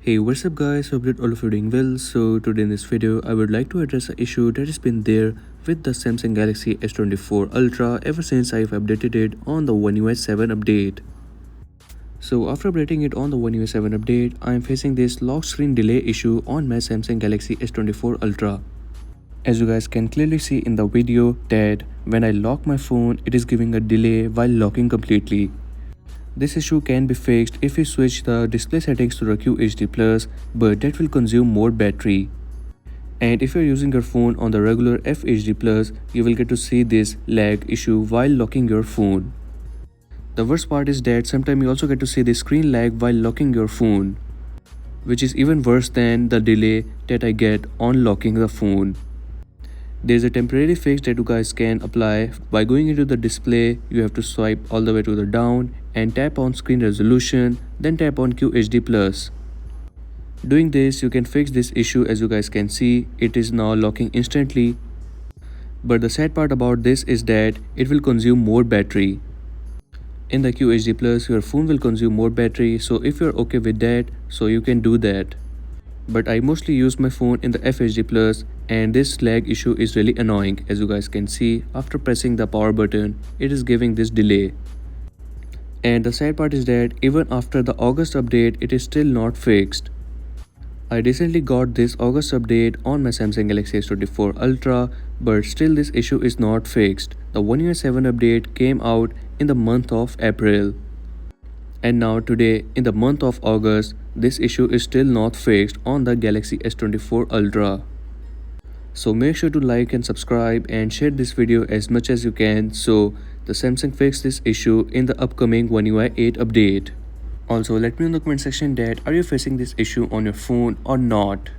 Hey, what's up guys, hope that all of you are doing well. So today in this video I would like to address an issue that has been there with the Samsung Galaxy S24 Ultra ever since I've updated it on the One UI 7 update. So after updating it on the One UI 7 update, I am facing this lock screen delay issue on my Samsung Galaxy S24 Ultra. As you guys can clearly see in the video that when I lock my phone, it is giving a delay while locking completely. This issue can be fixed if you switch the display settings to the QHD+, but that will consume more battery. And if you're using your phone on the regular FHD+, you will get to see this lag issue while locking your phone. The worst part is that sometimes you also get to see the screen lag while locking your phone, which is even worse than the delay that I get on locking the phone. There is a temporary fix that you guys can apply. By going into the display, you have to swipe all the way to the down and tap on screen resolution, then tap on QHD+. Doing this, you can fix this issue. As you guys can see, it is now locking instantly. But the sad part about this is that it will consume more battery. In the QHD+, your phone will consume more battery, so if you're okay with that, so you can do that. But I mostly use my phone in the FHD+, and this lag issue is really annoying. As you guys can see, after pressing the power button, it is giving this delay. And the sad part is that even after the August update, it is still not fixed. I recently got this August update on my Samsung Galaxy S24 Ultra, but still this issue is not fixed. The One UI 7 update came out in the month of April. And now today, in the month of August, this issue is still not fixed on the Galaxy S24 Ultra. So make sure to like and subscribe and share this video as much as you can so the Samsung fix this issue in the upcoming One UI 8 update. Also, let me know in the comment section that are you facing this issue on your phone or not.